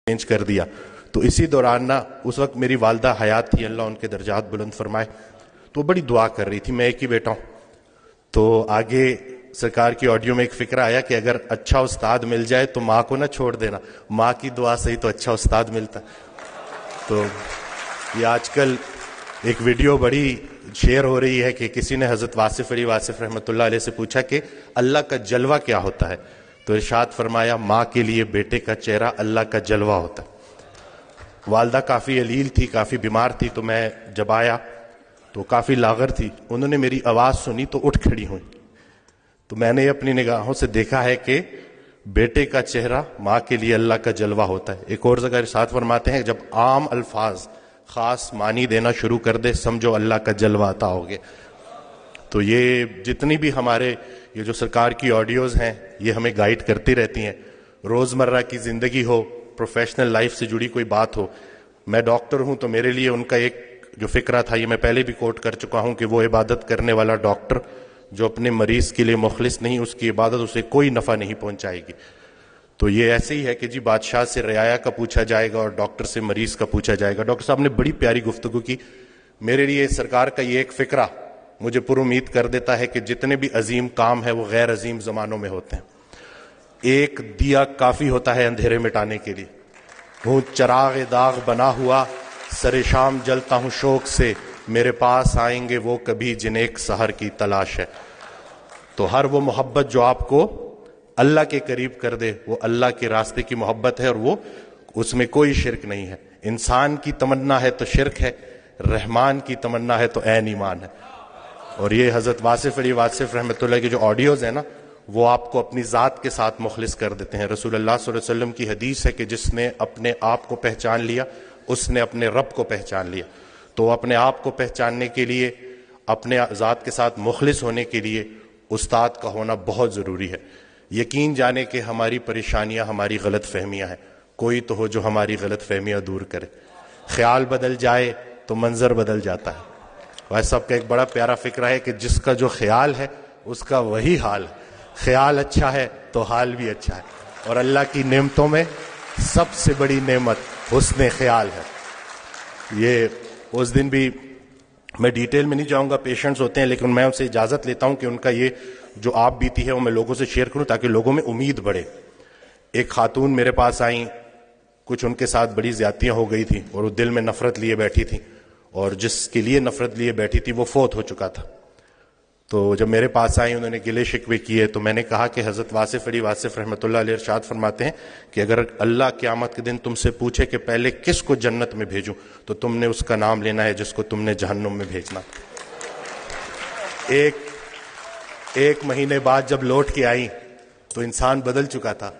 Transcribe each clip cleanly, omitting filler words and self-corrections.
Change کر دیا. تو اسی دوران نا اس وقت میری والدہ حیات تھی, اللہ ان کے درجات بلند فرمائے, تو بڑی دعا کر رہی تھی. میں ایک ہی بیٹا ہوں, تو آگے سرکار کی آڈیو میں ایک فکرہ آیا کہ اگر اچھا استاد مل جائے تو ماں کو نہ چھوڑ دینا, ماں کی دعا سے ہی تو اچھا استاد ملتا. تو یہ آج کل ایک ویڈیو بڑی شیئر ہو رہی ہے کہ کسی نے حضرت واصف علی واصف رحمۃ اللہ علیہ سے پوچھا کہ اللہ کا جلوہ کیا ہوتا ہے, تو ارشاد فرمایا ماں کے لیے بیٹے کا چہرہ اللہ کا جلوہ ہوتا ہے. والدہ کافی علیل تھی, کافی بیمار تھی, تو میں جب آیا تو کافی لاغر تھی. انہوں نے میری آواز سنی تو اٹھ کھڑی ہوئی. تو میں نے اپنی نگاہوں سے دیکھا ہے کہ بیٹے کا چہرہ ماں کے لیے اللہ کا جلوہ ہوتا ہے. ایک اور جگہ ارشاد فرماتے ہیں جب عام الفاظ خاص معنی دینا شروع کر دے سمجھو اللہ کا جلوہ عطا ہو گیا. تو یہ جتنی بھی ہمارے یہ جو سرکار کی آڈیوز ہیں یہ ہمیں گائیڈ کرتی رہتی ہیں. روزمرہ کی زندگی ہو, پروفیشنل لائف سے جڑی کوئی بات ہو. میں ڈاکٹر ہوں تو میرے لیے ان کا ایک جو فکرہ تھا, یہ میں پہلے بھی کوٹ کر چکا ہوں, کہ وہ عبادت کرنے والا ڈاکٹر جو اپنے مریض کے لیے مخلص نہیں, اس کی عبادت اسے کوئی نفع نہیں پہنچائے گی. تو یہ ایسے ہی ہے کہ جی بادشاہ سے رعایا کا پوچھا جائے گا اور ڈاکٹر سے مریض کا پوچھا جائے گا. ڈاکٹر صاحب نے بڑی پیاری گفتگو کی. میرے لیے سرکار کا یہ ایک فکرہ مجھے پر امید کر دیتا ہے کہ جتنے بھی عظیم کام ہیں وہ غیر عظیم زمانوں میں ہوتے ہیں. ایک دیا کافی ہوتا ہے اندھیرے مٹانے کے لیے. ہوں چراغ داغ بنا ہوا, سر شام جلتا ہوں شوق سے, میرے پاس آئیں گے وہ کبھی جنہیں ایک سحر کی تلاش ہے. تو ہر وہ محبت جو آپ کو اللہ کے قریب کر دے وہ اللہ کے راستے کی محبت ہے, اور وہ اس میں کوئی شرک نہیں ہے. انسان کی تمنا ہے تو شرک ہے, رحمان کی تمنا ہے تو عین ایمان ہے. اور یہ حضرت واصف علی واصف رحمۃ اللہ کی جو آڈیوز ہیں نا وہ آپ کو اپنی ذات کے ساتھ مخلص کر دیتے ہیں. رسول اللہ صلی اللہ علیہ وسلم کی حدیث ہے کہ جس نے اپنے آپ کو پہچان لیا اس نے اپنے رب کو پہچان لیا. تو اپنے آپ کو پہچاننے کے لیے, اپنے ذات کے ساتھ مخلص ہونے کے لیے استاد کا ہونا بہت ضروری ہے. یقین جانے کہ ہماری پریشانیاں ہماری غلط فہمیاں ہیں, کوئی تو ہو جو ہماری غلط فہمیاں دور کرے. خیال بدل جائے تو منظر بدل جاتا ہے. ویسے سب کا ایک بڑا پیارا فکرہ ہے کہ جس کا جو خیال ہے اس کا وہی حال ہے. خیال اچھا ہے تو حال بھی اچھا ہے, اور اللہ کی نعمتوں میں سب سے بڑی نعمت حسن خیال ہے. یہ اس دن بھی میں ڈیٹیل میں نہیں جاؤں گا, پیشنٹس ہوتے ہیں, لیکن میں ان سے اجازت لیتا ہوں کہ ان کا یہ جو آپ بیتی ہے وہ میں لوگوں سے شیئر کروں تاکہ لوگوں میں امید بڑھے. ایک خاتون میرے پاس آئیں, کچھ ان کے ساتھ بڑی زیادتیاں ہو گئی تھیں اور وہ دل میں نفرت لیے بیٹھی تھیں, اور جس کے لیے نفرت لیے بیٹھی تھی وہ فوت ہو چکا تھا. تو جب میرے پاس آئیں انہوں نے گلے شکوے کیے, تو میں نے کہا کہ حضرت واصف علی واصف رحمۃ اللہ علیہ ارشاد فرماتے ہیں کہ اگر اللہ قیامت کے دن تم سے پوچھے کہ پہلے کس کو جنت میں بھیجوں تو تم نے اس کا نام لینا ہے جس کو تم نے جہنم میں بھیجنا. ایک مہینے بعد جب لوٹ کے آئیں تو انسان بدل چکا تھا,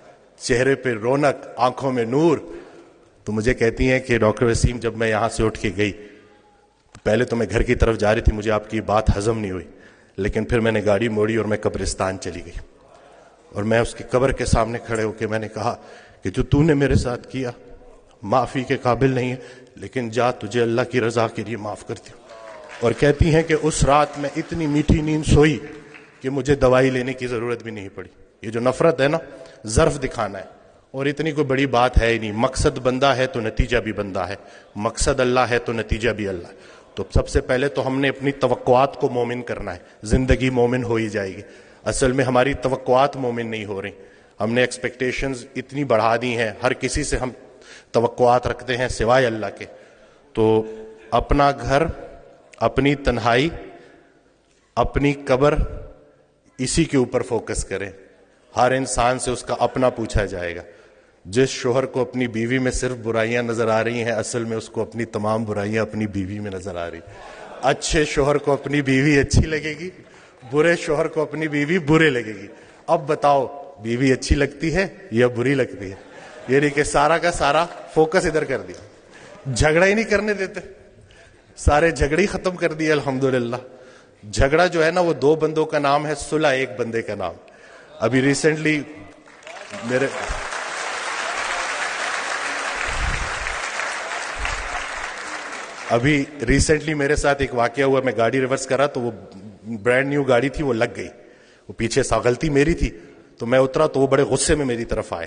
چہرے پہ رونق, آنکھوں میں نور. تو مجھے کہتی ہیں کہ ڈاکٹر وسیم جب میں یہاں سے اٹھ کے گئی پہلے تو میں گھر کی طرف جا رہی تھی, مجھے آپ کی بات ہضم نہیں ہوئی, لیکن پھر میں نے گاڑی موڑی اور میں قبرستان چلی گئی, اور میں اس کی قبر کے سامنے کھڑے ہو کے میں نے کہا کہ جو تو نے میرے ساتھ کیا معافی کے قابل نہیں ہے, لیکن جا تجھے اللہ کی رضا کے لیے معاف کرتی ہوں. اور کہتی ہیں کہ اس رات میں اتنی میٹھی نیند سوئی کہ مجھے دوائی لینے کی ضرورت بھی نہیں پڑی. یہ جو نفرت ہے نا ظرف دکھانا ہے, اور اتنی کوئی بڑی بات ہے ہی نہیں. مقصد بندہ ہے تو نتیجہ بھی بندہ ہے, مقصد اللہ ہے تو نتیجہ بھی اللہ ہے. تو سب سے پہلے تو ہم نے اپنی توقعات کو مومن کرنا ہے, زندگی مومن ہو ہی جائے گی. اصل میں ہماری توقعات مومن نہیں ہو رہی, ہم نے ایکسپیکٹیشنز اتنی بڑھا دی ہیں, ہر کسی سے ہم توقعات رکھتے ہیں سوائے اللہ کے. تو اپنا گھر, اپنی تنہائی, اپنی قبر, اسی کے اوپر فوکس کریں. ہر انسان سے اس کا اپنا پوچھا جائے گا. جس شوہر کو اپنی بیوی میں صرف برائیاں نظر آ رہی ہیں اصل میں اس کو اپنی تمام برائیاں اپنی بیوی میں نظر آ رہی. اچھے شوہر کو اپنی بیوی اچھی لگے گی, برے شوہر کو اپنی بیوی برے لگے گی. اب بتاؤ بیوی اچھی لگتی ہے یا بری لگتی ہے؟ یہ نہیں کہ سارا کا سارا فوکس ادھر کر دیا, جھگڑا ہی نہیں کرنے دیتے, سارے جھگڑے ہی ختم کر دیے. الحمدللہ جھگڑا جو ہے نا وہ دو بندوں کا نام ہے, صلح ایک بندے کا نام. ابھی ریسنٹلی میرے ساتھ ایک واقعہ ہوا. میں گاڑی ریورس کرا تو وہ برانڈ نیو گاڑی تھی, وہ لگ گئی. وہ پیچھے غلطی میری تھی, تو میں اترا تو وہ بڑے غصے میں میری طرف آئے.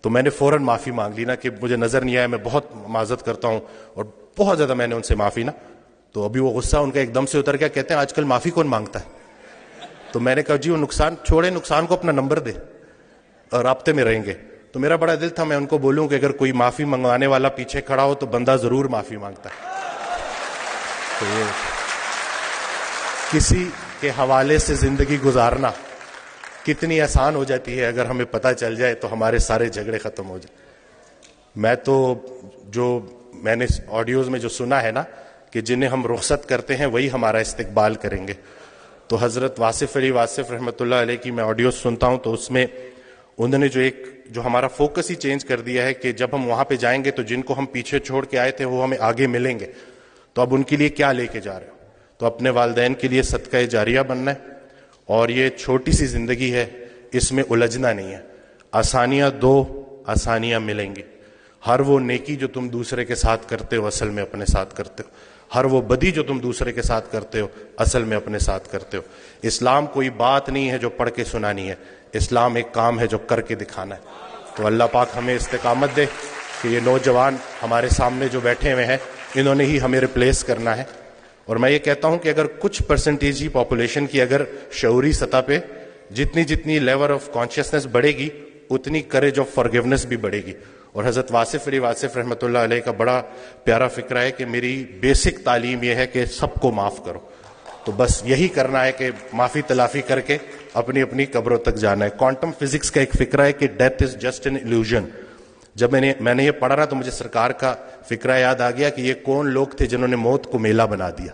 تو میں نے فوراً معافی مانگ لی نا کہ مجھے نظر نہیں آیا, میں بہت معذرت کرتا ہوں, اور بہت زیادہ میں نے ان سے معافی نا. تو ابھی وہ غصہ ان کا ایک دم سے اتر گیا, کہتے ہیں آج کل معافی کون مانگتا ہے. تو میں نے کہا جی وہ نقصان چھوڑے, نقصان کو اپنا نمبر دے اور رابطے میں رہیں گے. تو میرا بڑا دل تھا میں ان کو بولوں کہ اگر کوئی معافی منگوانے والا پیچھے کھڑا ہو تو بندہ ضرور معافی مانگتا ہے. تو یہ کسی کے حوالے سے زندگی گزارنا کتنی آسان ہو جاتی ہے اگر ہمیں پتہ چل جائے تو ہمارے سارے جھگڑے ختم ہو جائیں. میں تو جو میں نے آڈیوز میں جو سنا ہے نا کہ جنہیں ہم رخصت کرتے ہیں وہی ہمارا استقبال کریں گے. تو حضرت واصف علی واصف رحمۃ اللہ علیہ کی میں آڈیوز سنتا ہوں تو اس میں انہوں نے جو ہمارا فوکس ہی چینج کر دیا ہے کہ جب ہم وہاں پہ جائیں گے تو جن کو ہم پیچھے چھوڑ کے آئے تھے وہ ہمیں آگے ملیں گے, تو اب ان کے لیے کیا لے کے جا رہے ہو. تو اپنے والدین کے لیے صدقہ جاریہ بننا ہے, اور یہ چھوٹی سی زندگی ہے, اس میں الجھنا نہیں ہے. آسانیاں دو, آسانیاں ملیں گی. ہر وہ نیکی جو تم دوسرے کے ساتھ کرتے ہو اصل میں اپنے ساتھ کرتے ہو, ہر وہ بدی جو تم دوسرے کے ساتھ کرتے ہو اصل میں اپنے ساتھ کرتے ہو. اسلام کوئی بات نہیں ہے جو پڑھ کے سنانی ہے, اسلام ایک کام ہے جو کر کے دکھانا ہے. تو اللہ پاک ہمیں استقامت دے کہ یہ نوجوان ہمارے سامنے جو بیٹھے ہوئے ہیں انہوں نے ہی ہمیں ریپلیس کرنا ہے. اور میں یہ کہتا ہوں کہ اگر کچھ پرسنٹیج ہی پاپولیشن کی اگر شعوری سطح پہ جتنی لیول آف کانشیسنس بڑھے گی اتنی کریج آف فارگیونیس بھی بڑھے گی. اور حضرت واصف علی واصف رحمۃ اللہ علیہ کا بڑا پیارا فکرہ ہے کہ میری بیسک تعلیم یہ ہے کہ سب کو معاف کرو. تو بس یہی کرنا ہے کہ معافی تلافی کر کے اپنی اپنی قبروں تک جانا ہے. کوانٹم فزکس کا ایک فکرہ ہے کہ death is just an illusion. جب میں نے یہ پڑھا نا تو مجھے سرکار کا فکرہ یاد آ گیا کہ یہ کون لوگ تھے جنہوں نے موت کو میلہ بنا دیا.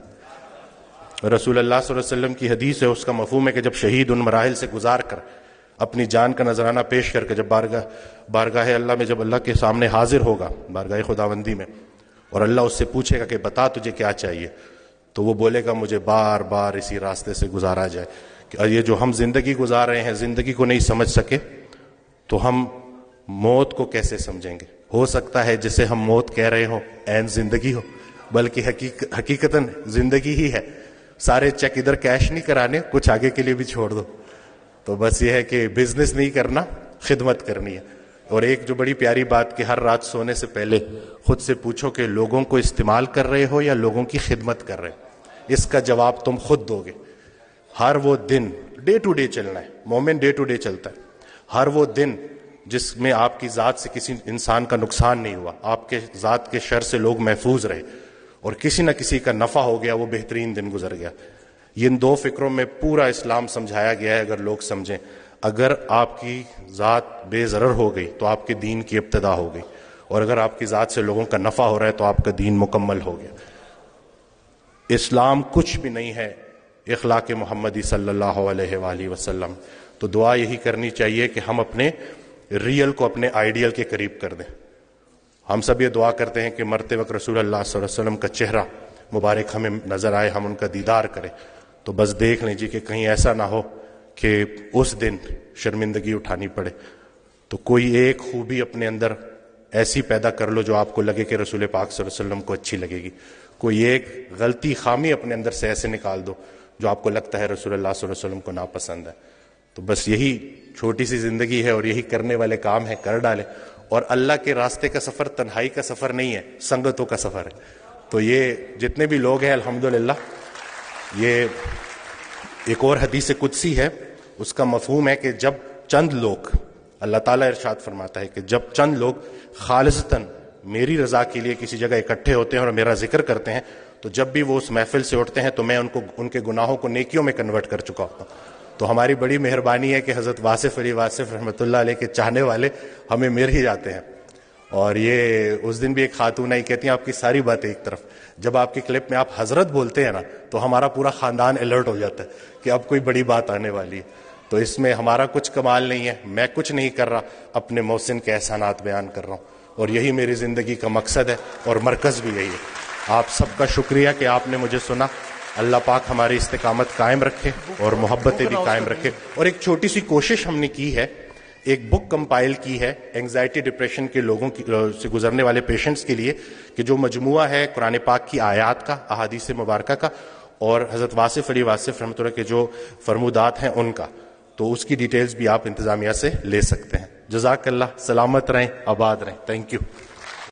رسول اللہ صلی اللہ علیہ وسلم کی حدیث ہے, اس کا مفہوم ہے کہ جب شہید ان مراحل سے گزار کر اپنی جان کا نذرانہ پیش کر کے جب بارگاہ اللہ میں جب اللہ کے سامنے حاضر ہوگا بارگاہ خداوندی میں, اور اللہ اس سے پوچھے گا کہ بتا تجھے کیا چاہیے, تو وہ بولے گا مجھے بار بار اسی راستے سے گزارا جائے. کہ یہ جو ہم زندگی گزار رہے ہیں زندگی کو نہیں سمجھ سکے تو ہم موت کو کیسے سمجھیں گے. ہو سکتا ہے جسے ہم موت کہہ رہے ہوں عین زندگی ہو, بلکہ حقیقتاً زندگی ہی ہے. سارے چیک ادھر کیش نہیں کرانے, کچھ آگے کے لیے بھی چھوڑ دو. تو بس یہ ہے کہ بزنس نہیں کرنا, خدمت کرنی ہے. اور ایک جو بڑی پیاری بات کہ ہر رات سونے سے پہلے خود سے پوچھو کہ لوگوں کو استعمال کر رہے ہو یا لوگوں کی خدمت کر رہے ہو. اس کا جواب تم خود دو گے. ہر وہ دن ڈے ٹو ڈے چلنا ہے, مومن ڈے ٹو ڈے چلتا ہے. ہر وہ دن جس میں آپ کی ذات سے کسی انسان کا نقصان نہیں ہوا, آپ کے ذات کے شر سے لوگ محفوظ رہے, اور کسی نہ کسی کا نفع ہو گیا, وہ بہترین دن گزر گیا. ان دو فکروں میں پورا اسلام سمجھایا گیا ہے. اگر لوگ سمجھیں, اگر آپ کی ذات بے ضرر ہو گئی تو آپ کے دین کی ابتدا ہو گئی, اور اگر آپ کی ذات سے لوگوں کا نفع ہو رہا ہے تو آپ کا دین مکمل ہو گیا. اسلام کچھ بھی نہیں ہے اخلاق محمدی صلی اللہ علیہ وآلہ وسلم. تو دعا یہی کرنی چاہیے کہ ہم اپنے ریئل کو اپنے آئیڈیل کے قریب کر دیں. ہم سب یہ دعا کرتے ہیں کہ مرتے وقت رسول اللہ صلی اللہ علیہ وسلم کا چہرہ مبارک ہمیں نظر آئے, ہم ان کا دیدار کریں. تو بس دیکھ لیں جی کہ کہیں ایسا نہ ہو کہ اس دن شرمندگی اٹھانی پڑے. تو کوئی ایک خوبی اپنے اندر ایسی پیدا کر لو جو آپ کو لگے کہ رسول پاک صلی اللہ علیہ وسلم کو اچھی لگے گی. کوئی ایک غلطی خامی اپنے اندر سے ایسے نکال دو جو آپ کو لگتا ہے رسول اللہ صلی اللہ علیہ وسلم کو ناپسند ہے. تو بس یہی چھوٹی سی زندگی ہے اور یہی کرنے والے کام ہے, کر ڈالیں. اور اللہ کے راستے کا سفر تنہائی کا سفر نہیں ہے, سنگتوں کا سفر ہے. تو یہ جتنے بھی لوگ ہیں الحمدللہ, یہ ایک اور حدیث قدسی ہے, اس کا مفہوم ہے کہ جب چند لوگ, اللہ تعالیٰ ارشاد فرماتا ہے کہ جب چند لوگ خالصتاً میری رضا کے لیے کسی جگہ اکٹھے ہوتے ہیں اور میرا ذکر کرتے ہیں, تو جب بھی وہ اس محفل سے اٹھتے ہیں تو میں ان کے گناہوں کو نیکیوں میں کنورٹ کر چکا ہوں. تو ہماری بڑی مہربانی ہے کہ حضرت واصف علی واصف رحمۃ اللہ علیہ کے چاہنے والے ہمیں مل ہی جاتے ہیں. اور یہ اس دن بھی ایک خاتون آئی, کہتی ہیں آپ کی ساری باتیں ایک طرف, جب آپ کی کلپ میں آپ حضرت بولتے ہیں نا تو ہمارا پورا خاندان الرٹ ہو جاتا ہے کہ اب کوئی بڑی بات آنے والی ہے. تو اس میں ہمارا کچھ کمال نہیں ہے, میں کچھ نہیں کر رہا, اپنے محسن کے احسانات بیان کر رہا ہوں, اور یہی میری زندگی کا مقصد ہے اور مرکز بھی یہی ہے. آپ سب کا شکریہ کہ آپ نے مجھے سنا. اللہ پاک ہماری استقامت قائم رکھے اور محبتیں بھی قائم رکھے. اور ایک چھوٹی سی کوشش ہم نے کی ہے, ایک بک کمپائل کی ہے اینگزائٹی ڈپریشن کے لوگوں سے گزرنے والے پیشنٹس کے لیے, کہ جو مجموعہ ہے قرآن پاک کی آیات کا, احادیث مبارکہ کا, اور حضرت واصف علی واصف رحمۃ اللہ کے جو فرمودات ہیں ان کا. تو اس کی ڈیٹیلز بھی آپ انتظامیہ سے لے سکتے ہیں. جزاک اللہ. سلامت رہیں, آباد رہیں. Thank you.